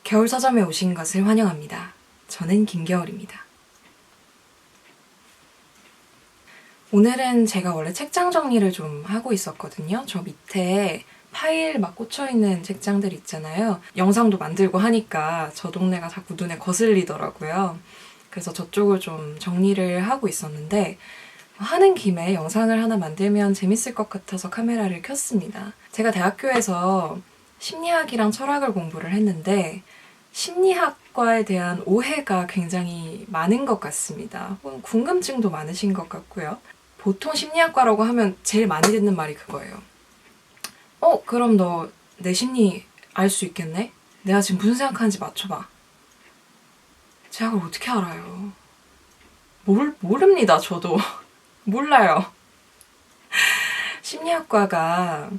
겨울 서점에 오신 것을 환영합니다. 저는 김겨울입니다. 오늘은 제가 원래 책장 정리를 좀 하고 있었거든요. 저 밑에 파일 막 꽂혀있는 책장들 있잖아요. 영상도 만들고 하니까 저 동네가 자꾸 눈에 거슬리더라고요. 그래서 저쪽을 좀 정리를 하고 있었는데 하는 김에 영상을 하나 만들면 재밌을 것 같아서 카메라를 켰습니다. 제가 대학교에서 심리학이랑 철학을 공부를 했는데 심리학과에 대한 오해가 굉장히 많은 것 같습니다. 궁금증도 많으신 것 같고요. 보통 심리학과라고 하면 제일 많이 듣는 말이 그거예요. 그럼 너 내 심리 알 수 있겠네? 내가 지금 무슨 생각하는지 맞춰봐. 제가 그걸 어떻게 알아요? 모릅니다, 저도. 몰라요. 심리학과가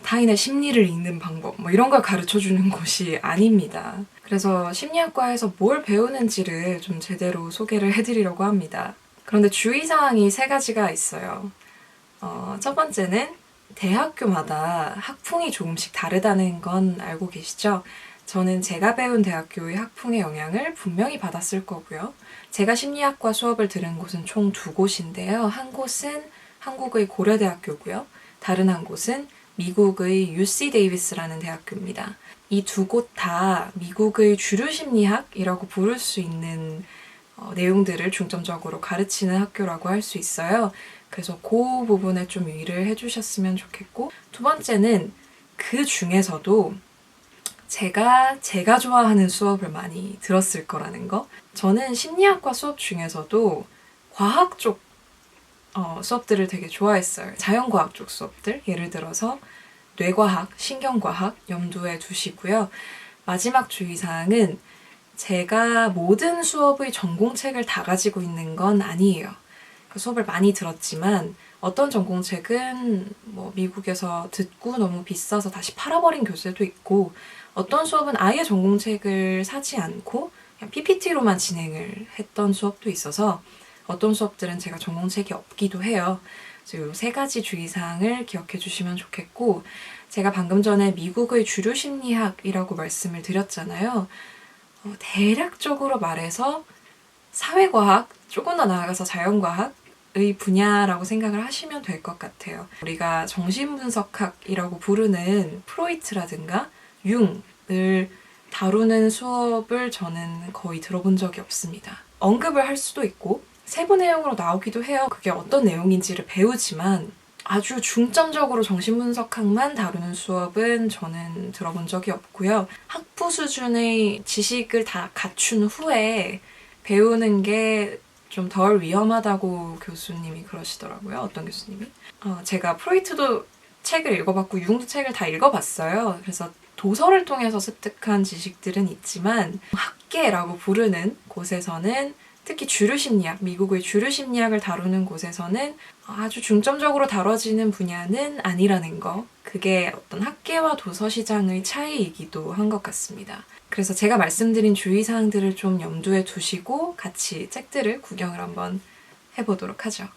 타인의 심리를 읽는 방법 이런 걸 가르쳐주는 곳이 아닙니다. 그래서 심리학과에서 뭘 배우는지를 좀 제대로 소개를 해드리려고 합니다. 그런데 주의사항이 3가지가 있어요. 첫 번째는 대학교마다 학풍이 조금씩 다르다는 건 알고 계시죠? 저는 제가 배운 대학교의 학풍의 영향을 분명히 받았을 거고요. 제가 심리학과 수업을 들은 곳은 총 2곳인데요. 한 곳은 한국의 고려대학교고요. 다른 한 곳은 미국의 UC 데이비스라는 대학교입니다. 이 2곳 다 미국의 주류 심리학이라고 부를 수 있는 내용들을 중점적으로 가르치는 학교라고 할 수 있어요. 그래서 그 부분에 좀 유의를 해주셨으면 좋겠고, 두 번째는 그 중에서도 제가 좋아하는 수업을 많이 들었을 거라는 거. 저는 심리학과 수업 중에서도 과학 쪽 수업들을 되게 좋아했어요. 자연과학 쪽 수업들, 예를 들어서 뇌과학, 신경과학 염두에 두시고요. 마지막 주의사항은 제가 모든 수업의 전공책을 다 가지고 있는 건 아니에요. 그 수업을 많이 들었지만 어떤 전공책은 미국에서 듣고 너무 비싸서 다시 팔아버린 교재도 있고, 어떤 수업은 아예 전공책을 사지 않고 그냥 PPT로만 진행을 했던 수업도 있어서 어떤 수업들은 제가 전공책이 없기도 해요. 그래서 이 3가지 주의사항을 기억해 주시면 좋겠고, 제가 방금 전에 미국의 주류 심리학이라고 말씀을 드렸잖아요. 대략적으로 말해서 사회과학, 조금 더 나아가서 자연과학의 분야라고 생각을 하시면 될 것 같아요. 우리가 정신분석학이라고 부르는 프로이트라든가 융을 다루는 수업을 저는 거의 들어본 적이 없습니다. 언급을 할 수도 있고 세부 내용으로 나오기도 해요. 그게 어떤 내용인지를 배우지만 아주 중점적으로 정신분석학만 다루는 수업은 저는 들어본 적이 없고요. 학부 수준의 지식을 다 갖춘 후에 배우는 게 좀 덜 위험하다고 교수님이 그러시더라고요. 어떤 교수님이. 제가 프로이트도 책을 읽어봤고 융도 책을 다 읽어봤어요. 그래서 도서를 통해서 습득한 지식들은 있지만 학계라고 부르는 곳에서는, 특히 주류심리학, 미국의 주류심리학을 다루는 곳에서는 아주 중점적으로 다뤄지는 분야는 아니라는 거. 그게 어떤 학계와 도서 시장의 차이이기도 한 것 같습니다. 그래서 제가 말씀드린 주의사항들을 좀 염두에 두시고 같이 책들을 구경을 한번 해보도록 하죠.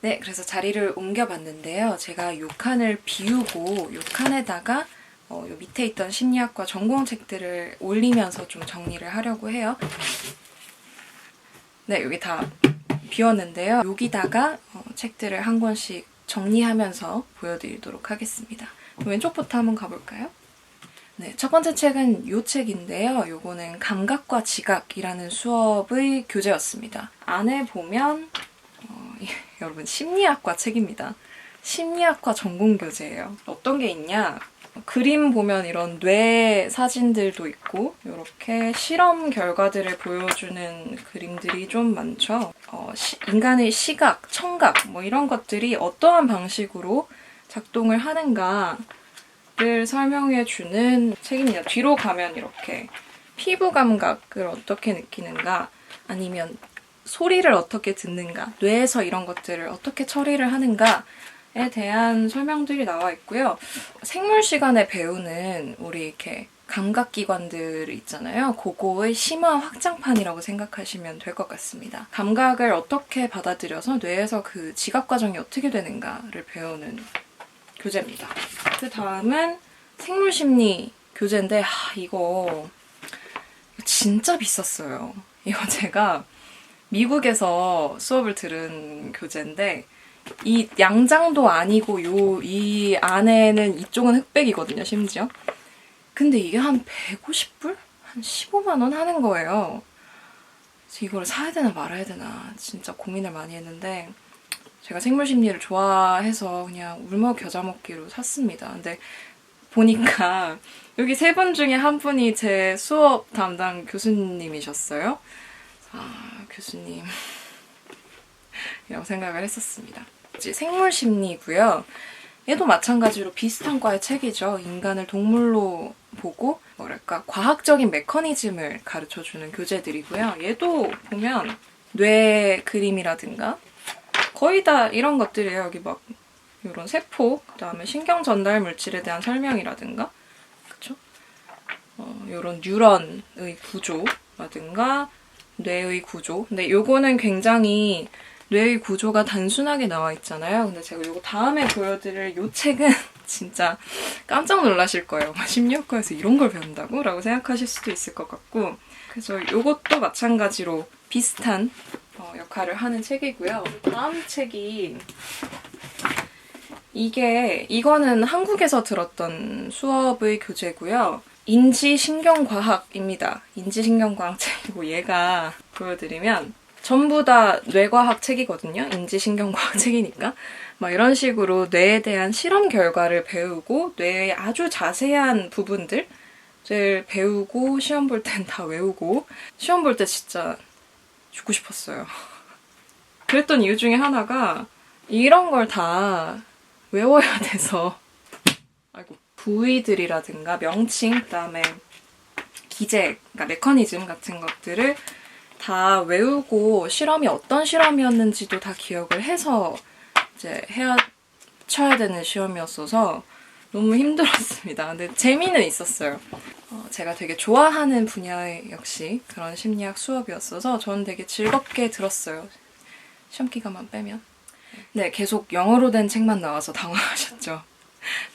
네, 그래서 자리를 옮겨봤는데요. 제가 요 칸을 비우고 요 칸에다가 요 밑에 있던 심리학과 전공책들을 올리면서 좀 정리를 하려고 해요. 네, 여기 다 비웠는데요. 여기다가 책들을 한 권씩 정리하면서 보여드리도록 하겠습니다. 왼쪽부터 한번 가볼까요? 네, 첫 번째 책은 이 책인데요. 요거는 감각과 지각이라는 수업의 교재였습니다. 안에 보면 여러분 심리학과 책입니다. 심리학과 전공 교재예요. 어떤 게 있냐? 그림 보면 이런 뇌 사진들도 있고 이렇게 실험 결과들을 보여주는 그림들이 좀 많죠. 인간의 시각, 청각 이런 것들이 어떠한 방식으로 작동을 하는가를 설명해주는 책입니다. 뒤로 가면 이렇게 피부 감각을 어떻게 느끼는가, 아니면 소리를 어떻게 듣는가, 뇌에서 이런 것들을 어떻게 처리를 하는가에 대한 설명들이 나와 있고요. 생물 시간에 배우는 우리 이렇게 감각기관들 있잖아요. 그거의 심화 확장판이라고 생각하시면 될 것 같습니다. 감각을 어떻게 받아들여서 뇌에서 그 지각 과정이 어떻게 되는가를 배우는 교재입니다. 그 다음은 생물심리 교재인데 이거 진짜 비쌌어요. 이거 제가 미국에서 수업을 들은 교재인데 이 양장도 아니고 이 안에는 이쪽은 흑백이거든요, 심지어. 근데 이게 한 150불? 한 15만 원 하는 거예요. 그래서 이걸 사야 되나 말아야 되나 진짜 고민을 많이 했는데 제가 생물심리를 좋아해서 그냥 울먹 겨자 먹기로 샀습니다. 근데 보니까 여기 세 분 중에 한 분이 제 수업 담당 교수님이셨어요. 교수님 이라고 생각을 했었습니다. 생물심리고요. 얘도 마찬가지로 비슷한 과의 책이죠. 인간을 동물로 보고 뭐랄까 과학적인 메커니즘을 가르쳐주는 교재들이고요. 얘도 보면 뇌 그림이라든가 거의 다 이런 것들이에요. 여기 막 이런 세포, 그다음에 신경 전달 물질에 대한 설명이라든가, 그쵸? 이런 뉴런의 구조라든가 뇌의 구조. 근데 요거는 굉장히 뇌의 구조가 단순하게 나와 있잖아요. 근데 제가 요거 다음에 보여드릴 요 책은 진짜 깜짝 놀라실 거예요. 심리학과에서 이런 걸 배운다고? 라고 생각하실 수도 있을 것 같고, 그래서 요것도 마찬가지로 비슷한 역할을 하는 책이고요. 다음 책이 이거는 한국에서 들었던 수업의 교재고요. 인지신경과학입니다. 인지신경과학 책이고 얘가 보여드리면 전부 다 뇌과학 책이거든요. 인지신경과학 책이니까. 막 이런 식으로 뇌에 대한 실험 결과를 배우고 뇌의 아주 자세한 부분들을 배우고 시험 볼 땐 다 외우고 시험 볼 때 진짜 죽고 싶었어요. 그랬던 이유 중에 하나가 이런 걸 다 외워야 돼서 부위들이라든가 명칭, 그다음에 기제, 그러니까 메커니즘 같은 것들을 다 외우고 실험이 어떤 실험이었는지도 다 기억을 해서 이제 쳐야 되는 시험이었어서 너무 힘들었습니다. 근데 재미는 있었어요. 제가 되게 좋아하는 분야의 역시 그런 심리학 수업이었어서 저는 되게 즐겁게 들었어요. 시험 기간만 빼면. 네, 계속 영어로 된 책만 나와서 당황하셨죠.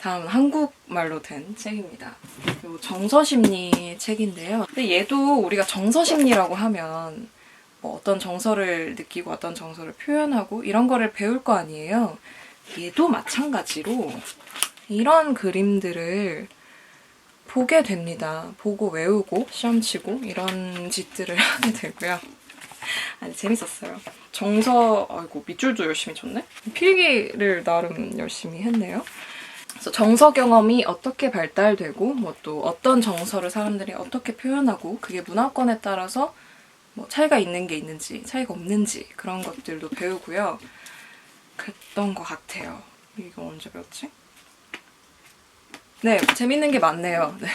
다음은 한국말로 된 책입니다. 정서심리 책인데요. 근데 얘도 우리가 정서심리라고 하면 뭐 어떤 정서를 느끼고 어떤 정서를 표현하고 이런 거를 배울 거 아니에요. 얘도 마찬가지로 이런 그림들을 보게 됩니다. 보고 외우고 시험 치고 이런 짓들을 하게 되고요. 아니, 재밌었어요. 밑줄도 열심히 쳤네? 필기를 나름 열심히 했네요. 그래서 정서 경험이 어떻게 발달되고 뭐 또 어떤 정서를 사람들이 어떻게 표현하고 그게 문화권에 따라서 뭐 차이가 있는 게 있는지 차이가 없는지 그런 것들도 배우고요. 그랬던 것 같아요. 이거 언제 배웠지? 네, 재밌는 게 많네요. 네,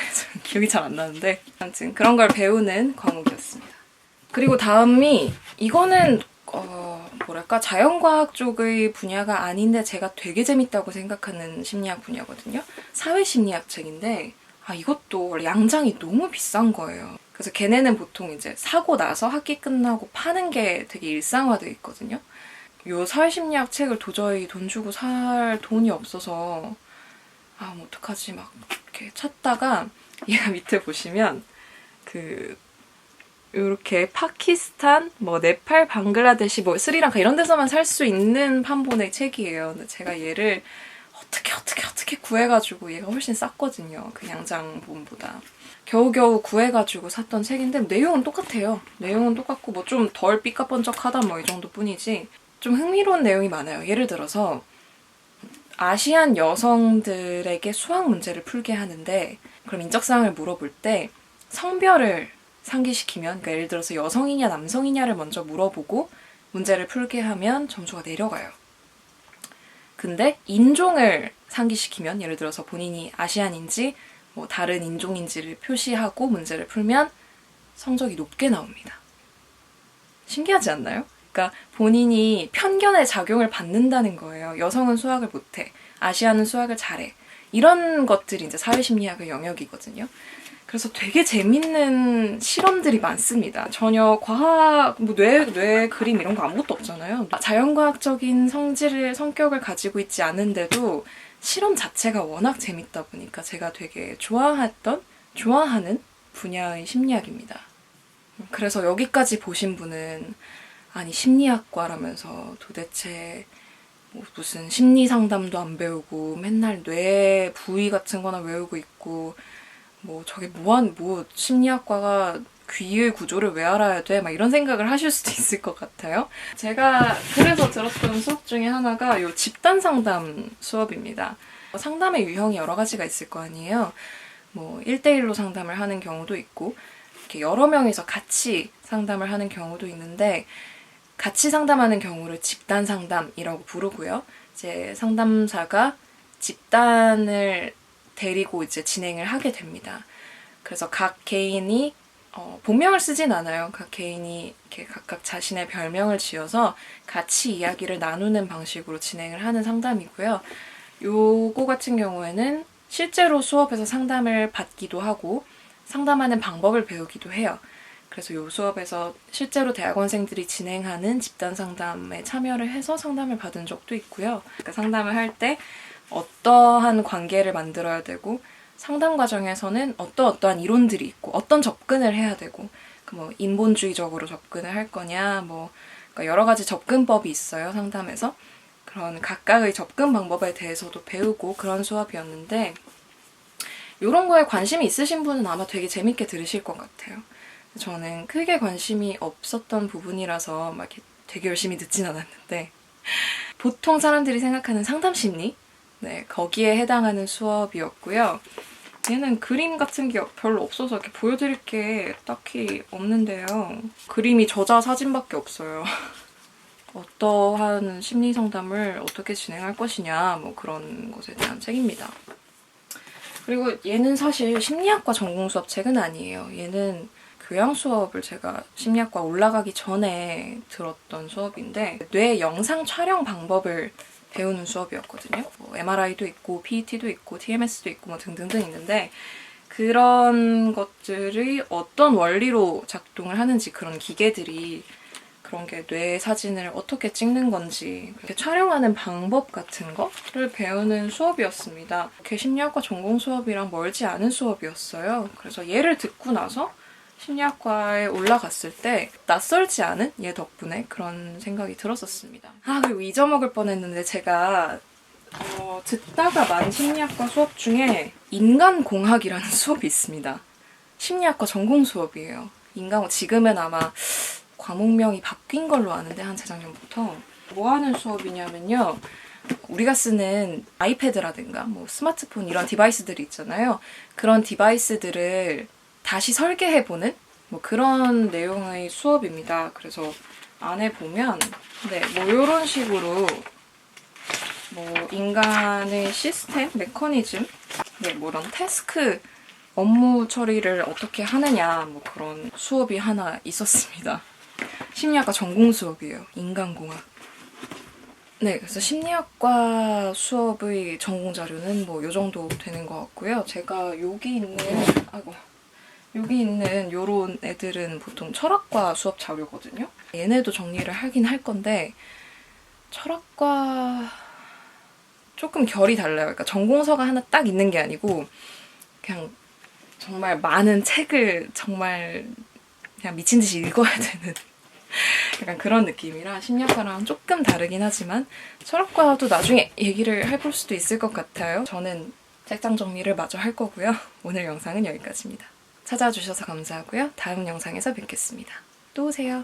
기억이 잘 안 나는데 아무튼 그런 걸 배우는 과목이었습니다. 그리고 다음이 이거는 뭐랄까 자연과학 쪽의 분야가 아닌데 제가 되게 재밌다고 생각하는 심리학 분야거든요. 사회심리학 책인데 이것도 원래 양장이 너무 비싼 거예요. 그래서 걔네는 보통 이제 사고 나서 학기 끝나고 파는 게 되게 일상화되어 있거든요. 요 사회심리학 책을 도저히 돈 주고 살 돈이 없어서 뭐 어떡하지 막 이렇게 찾다가 얘가 밑에 보시면 이렇게 파키스탄, 뭐 네팔, 방글라데시, 뭐 스리랑카 이런 데서만 살 수 있는 판본의 책이에요. 근데 제가 얘를 어떻게 구해가지고 얘가 훨씬 쌌거든요. 그 양장본보다. 겨우겨우 구해가지고 샀던 책인데 내용은 똑같아요. 내용은 똑같고 뭐 좀 덜 삐까번쩍하다 뭐 이 정도뿐이지 좀 흥미로운 내용이 많아요. 예를 들어서 아시안 여성들에게 수학 문제를 풀게 하는데 그럼 인적사항을 물어볼 때 성별을 상기시키면 그러니까 예를 들어서 여성이냐 남성이냐를 먼저 물어보고 문제를 풀게 하면 점수가 내려가요. 근데 인종을 상기시키면 예를 들어서 본인이 아시안인지 뭐 다른 인종인지를 표시하고 문제를 풀면 성적이 높게 나옵니다. 신기하지 않나요? 그러니까 본인이 편견의 작용을 받는다는 거예요. 여성은 수학을 못해. 아시아는 수학을 잘해. 이런 것들이 이제 사회심리학의 영역이거든요. 그래서 되게 재밌는 실험들이 많습니다. 전혀 과학, 뭐 뇌 그림 이런 거 아무것도 없잖아요. 자연과학적인 성격을 가지고 있지 않은데도 실험 자체가 워낙 재밌다 보니까 제가 되게 좋아했던 좋아하는 분야의 심리학입니다. 그래서 여기까지 보신 분은 아니 심리학과라면서 도대체 뭐 무슨 심리 상담도 안 배우고 맨날 뇌 부위 같은 거나 외우고 있고 뭐 저게 뭐 심리학과가 귀의 구조를 왜 알아야 돼? 막 이런 생각을 하실 수도 있을 것 같아요. 제가 그래서 들었던 수업 중에 하나가 요 집단 상담 수업입니다. 상담의 유형이 여러 가지가 있을 거 아니에요. 뭐 1대1로 상담을 하는 경우도 있고 이렇게 여러 명이서 같이 상담을 하는 경우도 있는데 같이 상담하는 경우를 집단 상담이라고 부르고요. 이제 상담사가 집단을 데리고 이제 진행을 하게 됩니다. 그래서 각 개인이 본명을 쓰진 않아요. 각 개인이 이렇게 각각 자신의 별명을 지어서 같이 이야기를 나누는 방식으로 진행을 하는 상담이고요. 요거 같은 경우에는 실제로 수업에서 상담을 받기도 하고 상담하는 방법을 배우기도 해요. 그래서 요 수업에서 실제로 대학원생들이 진행하는 집단 상담에 참여를 해서 상담을 받은 적도 있고요. 그러니까 상담을 할 때 어떠한 관계를 만들어야 되고 상담 과정에서는 어떠한 이론들이 있고 어떤 접근을 해야 되고 뭐 인본주의적으로 접근을 할 거냐 뭐 그러니까 여러 가지 접근법이 있어요. 상담에서. 그런 각각의 접근 방법에 대해서도 배우고 그런 수업이었는데 이런 거에 관심이 있으신 분은 아마 되게 재밌게 들으실 것 같아요. 저는 크게 관심이 없었던 부분이라서 막 이렇게 되게 열심히 듣진 않았는데 보통 사람들이 생각하는 상담 심리 네, 거기에 해당하는 수업이었고요. 얘는 그림 같은 게 별로 없어서 이렇게 보여드릴 게 딱히 없는데요. 그림이 저자 사진밖에 없어요. 어떠한 심리 상담을 어떻게 진행할 것이냐 뭐 그런 것에 대한 책입니다. 그리고 얘는 사실 심리학과 전공 수업 책은 아니에요. 얘는 교양 수업을 제가 심리학과 올라가기 전에 들었던 수업인데 뇌 영상 촬영 방법을 배우는 수업이었거든요. 뭐 MRI도 있고 PET도 있고 TMS도 있고 뭐 등등등 있는데 그런 것들이 어떤 원리로 작동을 하는지 그런 기계들이 그런 게 뇌 사진을 어떻게 찍는 건지 이렇게 촬영하는 방법 같은 거를 배우는 수업이었습니다. 이렇게 심리학과 전공 수업이랑 멀지 않은 수업이었어요. 그래서 얘를 듣고 나서 심리학과에 올라갔을 때 낯설지 않은 얘 덕분에 그런 생각이 들었었습니다. 그리고 잊어먹을 뻔했는데 제가 듣다가 만 심리학과 수업 중에 인간공학이라는 수업이 있습니다. 심리학과 전공 수업이에요. 지금은 아마 과목명이 바뀐 걸로 아는데 한 재작년부터 뭐 하는 수업이냐면요. 우리가 쓰는 아이패드라든가 뭐 스마트폰 이런 디바이스들이 있잖아요. 그런 디바이스들을 다시 설계해보는 뭐 그런 내용의 수업입니다. 그래서 안에 보면 뭐 이런 식으로 뭐 인간의 시스템, 메커니즘, 뭐 이런 태스크, 업무 처리를 어떻게 하느냐 뭐 그런 수업이 하나 있었습니다. 심리학과 전공 수업이에요. 인간공학. 네, 그래서 심리학과 수업의 전공 자료는 뭐 요 정도 되는 것 같고요. 제가 여기 있는 요런 애들은 보통 철학과 수업 자료거든요. 얘네도 정리를 하긴 할 건데 철학과 조금 결이 달라요. 그러니까 전공서가 하나 딱 있는 게 아니고 그냥 정말 많은 책을 정말 그냥 미친 듯이 읽어야 되는 약간 그런 느낌이라 심리학과랑 조금 다르긴 하지만 철학과도 나중에 얘기를 해볼 수도 있을 것 같아요. 저는 책장 정리를 마저 할 거고요. 오늘 영상은 여기까지입니다. 찾아주셔서 감사하고요. 다음 영상에서 뵙겠습니다. 또 오세요.